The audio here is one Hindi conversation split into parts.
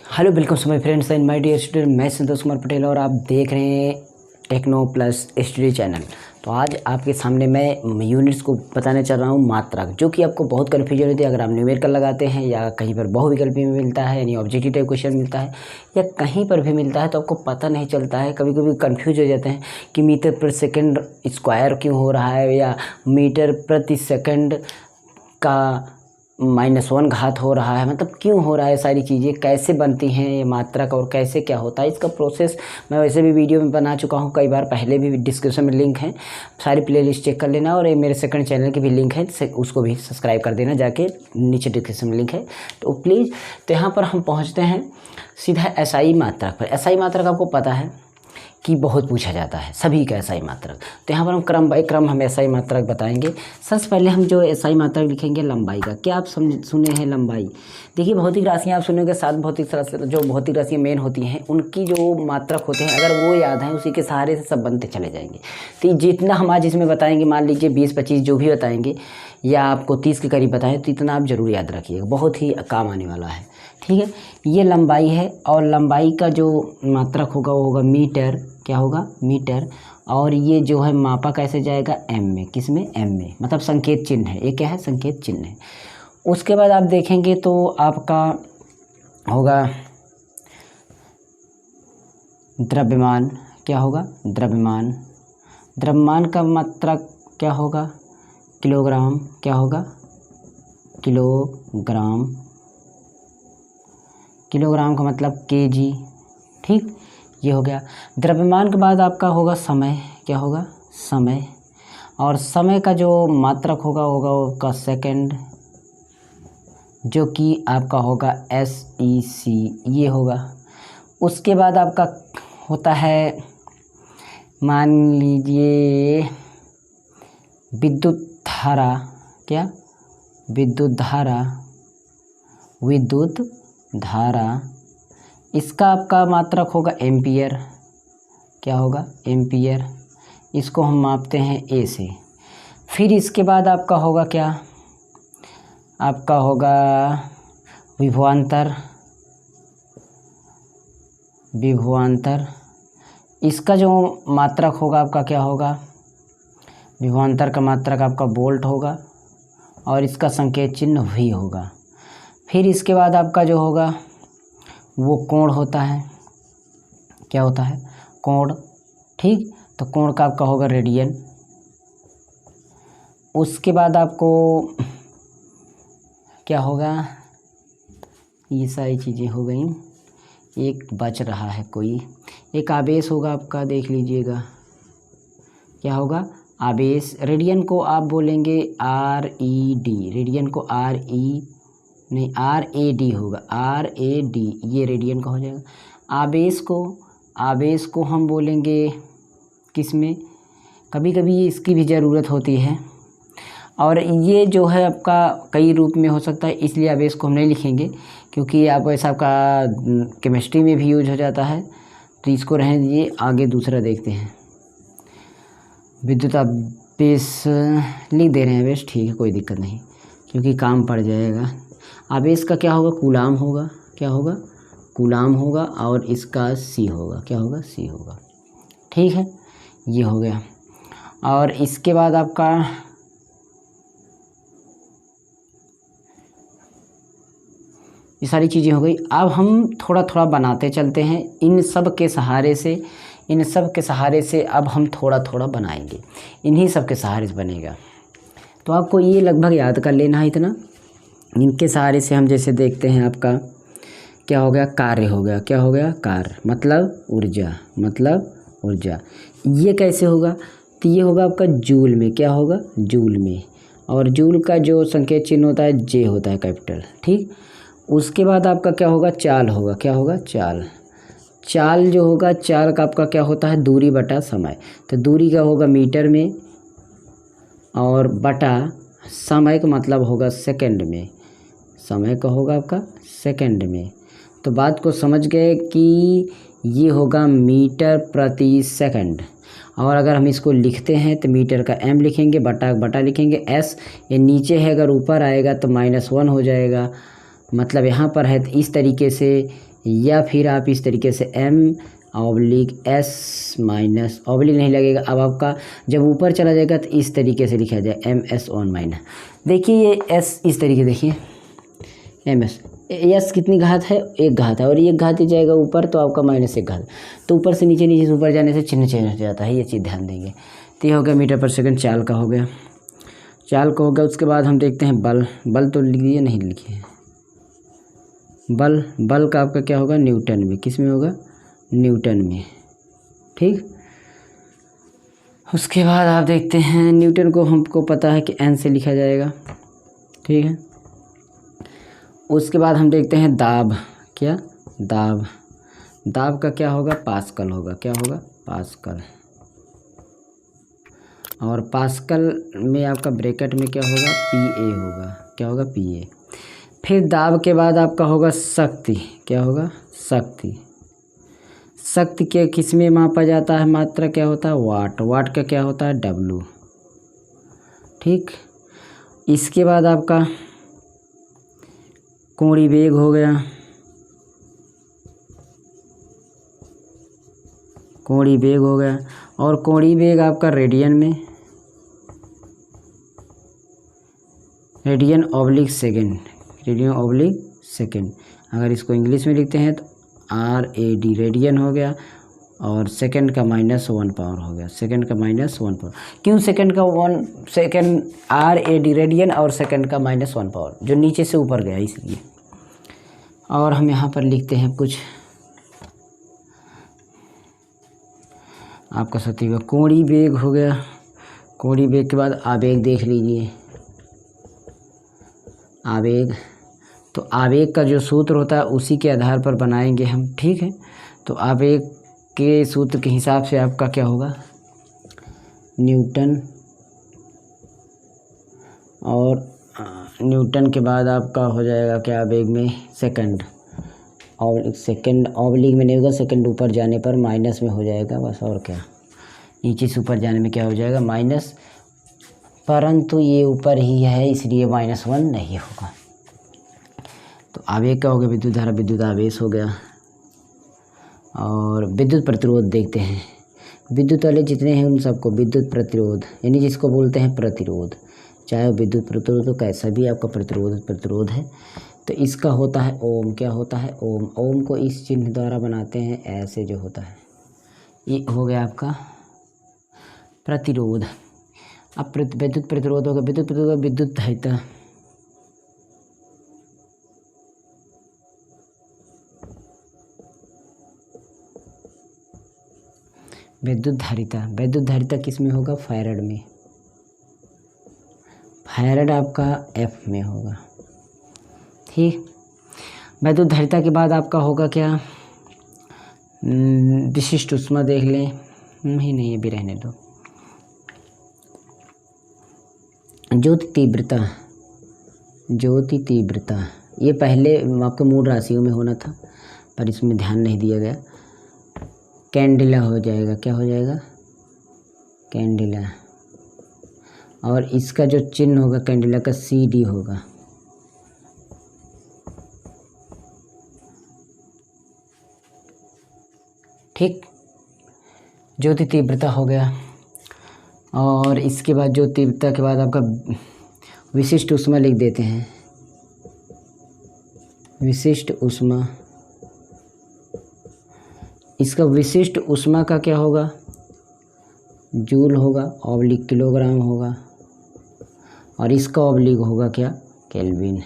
Hello welcome so my friends and my dear student. मैं संतोष कुमार पटेल और आप देख रहे हैं टेक्नो प्लस स्टडी चैनल। तो आज आपके सामने मैं यूनिट्स को बताने चल रहा हूँ मात्रक, जो कि आपको बहुत कन्फ्यूजन होती है अगर आप न्यूमेरिकल लगाते हैं या कहीं पर बहुविकल्पी में मिलता है यानी ऑब्जेक्टिव टाइप क्वेश्चन मिलता है या कहीं पर भी मिलता है तो आपको पता नहीं चलता है। कभी कभी कन्फ्यूज हो जाते हैं कि मीटर पर सेकेंड स्क्वायर क्यों हो रहा है या मीटर प्रति सेकेंड का -1 घात हो रहा है, मतलब क्यों हो रहा है, सारी चीज़ें कैसे बनती हैं ये मात्रक और कैसे क्या होता है इसका प्रोसेस मैं वैसे भी वीडियो में बना चुका हूँ कई बार पहले भी। डिस्क्रिप्शन में लिंक है, सारी प्लेलिस्ट चेक कर लेना और ये मेरे सेकंड चैनल की भी लिंक है, उसको भी सब्सक्राइब कर देना जाके, नीचे डिस्क्रिप्शन में लिंक है तो प्लीज़। तो यहाँ पर हम पहुँचते हैं सीधा एसआई मात्रक पर। एसआई मात्रक आपको पता है कि बहुत पूछा जाता है सभी का एसआई मात्रक। तो यहाँ पर हम क्रम बाई क्रम हम एसआई मात्रक बताएंगे। सबसे पहले हम जो एसआई मात्रक लिखेंगे लंबाई का। क्या आप सुने हैं लंबाई? देखिए भौतिक राशियाँ आप सुनोगे, 7 भौतिक राशियाँ जो भौतिक राशियाँ मेन होती हैं उनकी जो मात्रक होते हैं अगर वो याद हैं उसी के सहारे से सब बनते चले जाएंगे। तो जितना हम आज इसमें बताएंगे, मान लीजिए 20-25 जो भी बताएंगे या आपको 30 के करीब बताएं तो इतना आप ज़रूर याद रखिएगा, बहुत ही काम आने वाला है। ठीक है, ये लंबाई है और लंबाई का जो मात्रक होगा वो होगा मीटर। क्या होगा? मीटर। और ये जो है मापा कैसे जाएगा? एम में। किस में? एम में, मतलब संकेत चिन्ह है, ये क्या है? संकेत चिन्ह है। उसके बाद आप देखेंगे तो आपका होगा द्रव्यमान। क्या होगा? द्रव्यमान। द्रव्यमान का मात्रक क्या होगा? किलोग्राम। क्या होगा? किलोग्राम। किलोग्राम का मतलब केजी। ठीक, ये हो गया। द्रव्यमान के बाद आपका होगा समय। क्या होगा? समय। और समय का जो मात्रक होगा उसका सेकंड, जो कि आपका होगा SEC, ये होगा। उसके बाद आपका होता है, मान लीजिए विद्युत धारा। क्या? विद्युत धारा। विद्युत धारा, इसका आपका मात्रक होगा एम्पियर। क्या होगा? एम्पियर। इसको हम मापते हैं ए से। फिर इसके बाद आपका होगा क्या? आपका होगा विभवांतर। विभवांतर, इसका जो मात्रक होगा आपका क्या होगा? विभवांतर का मात्रक आपका वोल्ट होगा और इसका संकेत चिन्ह भी होगा। फिर इसके बाद आपका जो होगा वो कोण होता है। क्या होता है? कोण। ठीक, तो कोण का आपका होगा रेडियन। उसके बाद आपको क्या होगा? ये सारी चीज़ें हो गई। एक बच रहा है कोई, एक आवेश होगा आपका, देख लीजिएगा। क्या होगा? आवेश। रेडियन को आप बोलेंगे RED, रेडियन को नहीं RAD होगा, RAD, ये रेडियन का हो जाएगा। आवेश को हम बोलेंगे किस में? कभी कभी इसकी भी ज़रूरत होती है और ये जो है आपका कई रूप में हो सकता है, इसलिए आवेश को हम नहीं लिखेंगे क्योंकि आप ऐसा आपका केमिस्ट्री में भी यूज हो जाता है, तो इसको रहने दीजिए। आगे दूसरा देखते हैं। विद्युत आवेश लिख दे रहे हैं आवेश, ठीक है, कोई दिक्कत नहीं क्योंकि काम पड़ जाएगा। आवेश का क्या होगा? कूलाम होगा। क्या होगा? कूलाम होगा और इसका C होगा। क्या होगा? C होगा। ठीक है, ये हो गया। और इसके बाद आपका ये सारी चीज़ें हो गई। अब हम थोड़ा थोड़ा बनाते चलते हैं इन सब के सहारे से। अब हम थोड़ा थोड़ा बनाएंगे, इन्हीं सब के सहारे से बनेगा। तो आपको ये लगभग याद कर लेना है इतना। इनके सहारे से हम जैसे देखते हैं आपका क्या हो गया? कार्य हो गया। क्या हो गया? कार्य मतलब ऊर्जा, मतलब ऊर्जा। ये कैसे होगा? तो ये होगा आपका जूल में। क्या होगा? जूल में। और जूल का जो संकेत चिन्ह होता है J होता है, कैपिटल। ठीक, उसके बाद आपका क्या होगा? चाल होगा। क्या होगा? चाल। चाल जो होगा, चाल का आपका क्या होता है? दूरी बटा समय। तो दूरी का होगा मीटर में और बटा समय का मतलब होगा सेकंड में। समय का होगा आपका सेकंड में। तो बात को समझ गए कि ये होगा मीटर प्रति सेकंड। और अगर हम इसको लिखते हैं तो मीटर का M लिखेंगे, बटा बटा लिखेंगे S। ये नीचे है, अगर ऊपर आएगा तो -1 हो जाएगा, मतलब यहाँ पर है इस तरीके से, या फिर आप इस तरीके से m/s माइनस ऑब्लिक नहीं लगेगा। अब आपका जब ऊपर चला जाएगा तो इस तरीके से लिखा जाए ms1 देखिए ये s इस तरीके देखिए s कितनी घात है, 1 घात है, और ये घात ही जाएगा ऊपर तो आपका -1 घात, तो ऊपर से नीचे, नीचे से ऊपर जाने से चिन्ह चेंज हो जाता है, ये चीज़ ध्यान देंगे। तो ये हो गया मीटर पर सेकंड चाल का हो गया, चाल का हो गया। उसके बाद हम देखते हैं बल तो लिख दिए, नहीं लिखे बल का आपका क्या होगा, न्यूटन में, किस में होगा, न्यूटन में, ठीक। उसके बाद आप देखते हैं न्यूटन को हमको पता है कि n से लिखा जाएगा, ठीक है। उसके बाद हम देखते हैं दाब, क्या दाब का क्या होगा, पास्कल होगा, क्या होगा, पास्कल। और पास्कल में आपका ब्रैकेट में क्या होगा, PA होगा, क्या होगा, PA। फिर दाब के बाद आपका होगा शक्ति, क्या होगा, शक्ति के किस में मापा जाता है, मात्रा क्या होता है, वाट का क्या होता है, W, ठीक। इसके बाद आपका कोणीय वेग हो गया, और कोणीय वेग आपका रेडियन में, रेडियन/सेकेंड, रेडियन/सेकेंड। अगर इसको इंग्लिश में लिखते हैं तो RAD रेडियन हो गया, और सेकंड का -1 पावर हो गया, सेकंड का -1 पावर। क्यों सेकंड का 1 सेकंड, RAD रेडियन और सेकंड का -1 पावर, जो नीचे से ऊपर गया इसलिए। और हम यहाँ पर लिखते हैं कुछ आपका सती का कोणीय वेग हो गया। कोणीय वेग के बाद आवेग देख लीजिए, आवेग, तो आवेग का जो सूत्र होता है उसी के आधार पर बनाएंगे हम, ठीक है। तो आवेग के सूत्र के हिसाब से आपका क्या होगा, न्यूटन, और न्यूटन के बाद आपका हो जाएगा क्या, आवेग में सेकंड, और सेकंड ऑब्लिक में नहीं होगा, सेकंड ऊपर जाने पर माइनस में हो जाएगा बस, और क्या, नीचे से ऊपर जाने में क्या हो जाएगा, माइनस, परंतु ये ऊपर ही है इसलिए -1 नहीं होगा। तो आवेग क्या हो गया, विद्युत धारा, विद्युत आवेश हो गया। और विद्युत प्रतिरोध देखते हैं, विद्युत वाले जितने हैं उन सबको विद्युत प्रतिरोध, यानी जिसको बोलते हैं प्रतिरोध, चाहे वो विद्युत प्रतिरोध हो, कैसा भी आपका प्रतिरोध है, तो इसका होता है ओम, क्या होता है, ओम को इस चिन्ह द्वारा बनाते हैं, ऐसे जो होता है, ये हो गया आपका प्रतिरोध। अब विद्युत प्रतिरोध होगा, विद्युत प्रतिरोध, विद्युत धारिता, विद्युत धारिता किस में होगा, फैराड में, फैराड आपका F में होगा, ठीक। विद्युत धारिता के बाद आपका होगा क्या, विशिष्ट ऊष्मा देख लें, नहीं ये भी रहने दो। ज्योति तीव्रता, ये पहले आपके मूल राशियों में होना था पर इसमें ध्यान नहीं दिया गया। कैंडिला हो जाएगा, क्या हो जाएगा, कैंडिला, और इसका जो चिन्ह होगा कैंडिला का CD होगा, ठीक। ज्योति तीव्रता हो गया। और इसके बाद जो तीव्रता के बाद आपका विशिष्ट ऊष्मा लिख देते हैं, विशिष्ट ऊष्मा, इसका विशिष्ट ऊष्मा का क्या होगा, जूल होगा, ऑब्लिक किलोग्राम होगा, और इसका ऑब्लिक होगा क्या, केल्विन।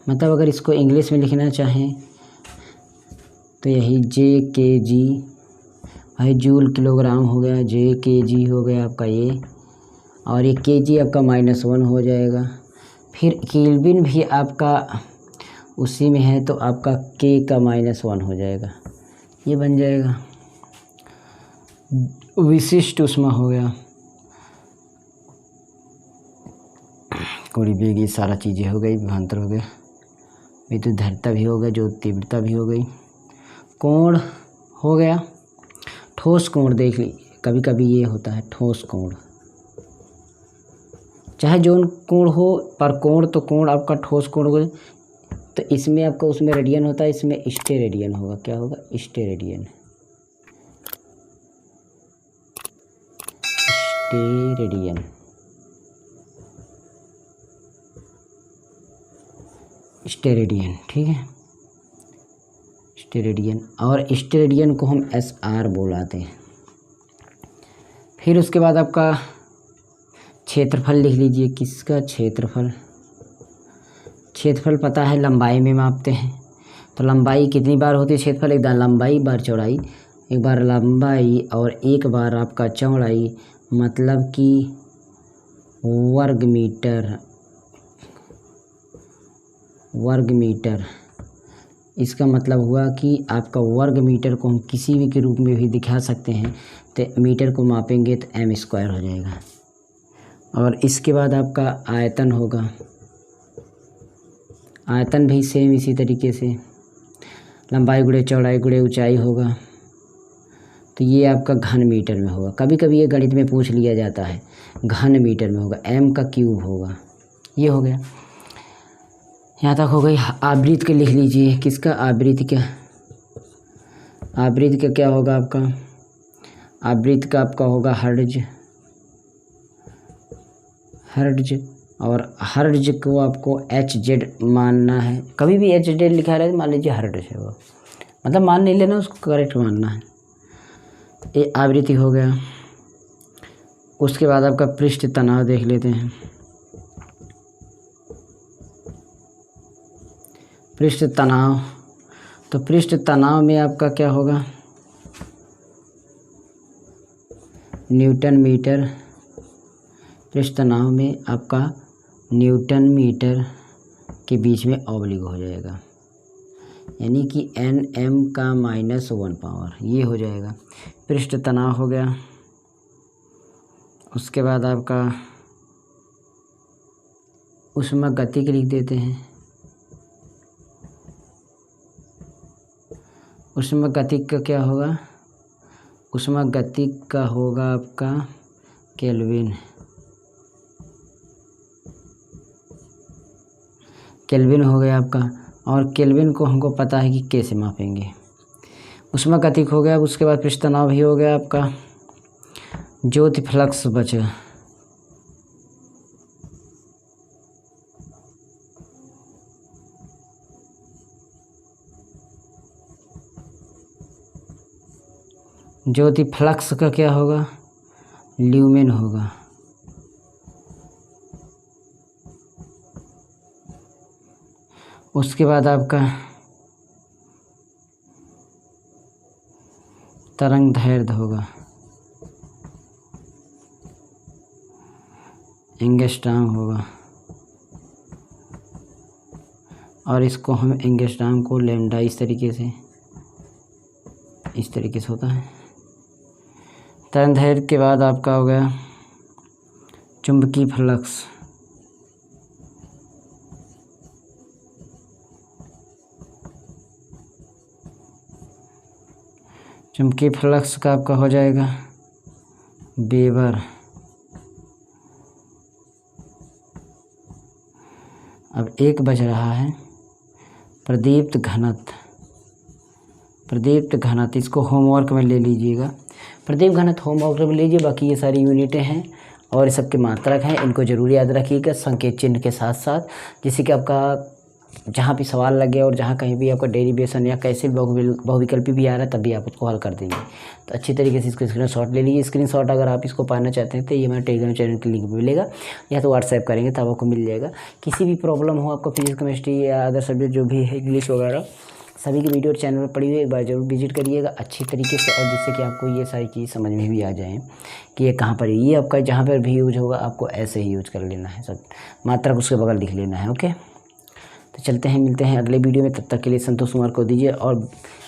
मतलब अगर इसको इंग्लिश में लिखना चाहें तो यही JkG, भाई जूल किलोग्राम हो गया, JkG हो गया आपका ये, और ये kg आपका -1 हो जाएगा। फिर केल्विन भी आपका उसी में है तो आपका k का -1 हो जाएगा, ये बन जाएगा विशिष्ट ऊष्मा हो गया। कोणीय वेग, ये सारा चीज़ें हो गई, विभवांतर हो गया, विद्युत धारिता भी हो गया, जो तीव्रता भी हो गई, कोण हो गया। ठोस कोण देख ली, कभी कभी ये होता है ठोस कोण, चाहे जौन कोण हो, पर कोण तो कोण आपका ठोस कोण होगा, तो इसमें आपका उसमें रेडियन होता है, इसमें स्टेरेडियन होगा। क्या होगा? स्टेरेडियन। स्टेरेडियन, स्टेरेडियन, ठीक है, स्टेरेडियन। और स्टेरेडियन को हम SR बुलाते हैं। फिर उसके बाद आपका क्षेत्रफल लिख लीजिए। किसका क्षेत्रफल? क्षेत्रफल पता है लंबाई में मापते हैं, तो लंबाई कितनी बार होती है क्षेत्रफल? एक बार लंबाई बार चौड़ाई, एक बार लंबाई और एक बार आपका चौड़ाई, मतलब कि वर्ग मीटर। वर्ग मीटर, इसका मतलब हुआ कि आपका वर्ग मीटर को हम किसी भी के रूप में भी दिखा सकते हैं, तो मीटर को मापेंगे तो m² हो जाएगा। और इसके बाद आपका आयतन होगा। आयतन भी सेम इसी तरीके से लंबाई गुणे चौड़ाई गुणे ऊंचाई होगा, तो ये आपका घन मीटर में होगा। कभी कभी ये गणित में पूछ लिया जाता है, घन मीटर में होगा, m का क्यूब होगा। ये हो गया, यहाँ तक हो गई। आवृत्ति के लिख लीजिए। किसका? आवृत्ति का। आवृत्ति का क्या होगा आपका? आवृत्ति का आपका होगा हर्ट्ज। हर्ट्ज, और हर्ट्ज को आपको HZ मानना है। कभी भी HZ लिखा रहे तो मान लीजिए हर्ट्ज है वो, मतलब मान नहीं लेना, उसको करेक्ट मानना है। ये आवृत्ति हो गया। उसके बाद आपका पृष्ठ तनाव देख लेते हैं। पृष्ठ तनाव, तो पृष्ठ तनाव में आपका क्या होगा? Newton metre. पृष्ठ तनाव में आपका न्यूटन मीटर के बीच में ऑब्लिक हो जाएगा, यानी कि Nm का -1 पावर, ये हो जाएगा। पृष्ठ तनाव हो गया। उसके बाद आपका उसमें गति के लिख देते हैं। उसमें गति का क्या होगा? उसमें गति का होगा आपका केल्विन। केल्विन हो गया आपका, और केल्विन को हमको पता है कि कैसे मापेंगे। उसमें गति हो गया। उसके बाद पृष्ठ तनाव भी हो गया आपका। ज्योति फ्लक्स बचा। ज्योति फ्लक्स का क्या होगा? ल्यूमेन होगा। उसके बाद आपका तरंग दैर्ध्य होगा, एंगस्ट्रॉम होगा, और इसको हम एंगस्ट्रॉम को लैम्डा इस तरीके से होता है। तरंग दैर्ध्य के बाद आपका हो गया चुंबकीय फ्लक्स। चुंबकीय फ्लक्स का आपका हो जाएगा वेबर। अब एक बज रहा है प्रदीप्त घनत्व। प्रदीप्त घनत्व, इसको होमवर्क में ले लीजिएगा। प्रदीप्त घनत्व होमवर्क में लीजिए। बाकी ये सारी यूनिटें हैं और ये सबके मात्रक हैं, इनको जरूर याद रखिएगा संकेत चिन्ह के साथ साथ, जिससे कि आपका जहाँ भी सवाल लगे और जहाँ कहीं भी आपका डेरिवेशन या कैसे बहुविकल्पी भी आ रहा है तब भी आप उसको हल कर देंगे। तो अच्छी तरीके से इसको स्क्रीनशॉट ले लीजिए। स्क्रीनशॉट अगर आप इसको पाना चाहते हैं तो ये हमारे टेलीग्राम चैनल की लिंक मिलेगा, या तो व्हाट्सएप करेंगे तब आपको मिल जाएगा। किसी भी प्रॉब्लम हो आपको फिजिक्स केमिस्ट्री या अदर सब्जेक्ट जो भी है, इंग्लिश वगैरह, सभी की वीडियो चैनल पर पड़ी हुई है, एक बार जरूर विजिट करिएगा अच्छी तरीके से, और जिससे कि आपको ये सारी चीज़ समझ में भी आ जाए कि ये कहाँ पर है। ये आपका जहाँ पर भी यूज होगा आपको ऐसे ही यूज कर लेना है, सब मात्रक उसके बगल लिख लेना है। ओके, तो चलते हैं, मिलते हैं अगले वीडियो में। तब तक के लिए संतोष कुमार को दीजिए, और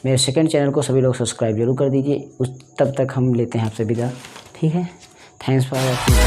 मेरे सेकंड चैनल को सभी लोग सब्सक्राइब जरूर कर दीजिए। तब तक हम लेते हैं आपसे विदा। ठीक है, थैंक्स फॉर वॉचिंग।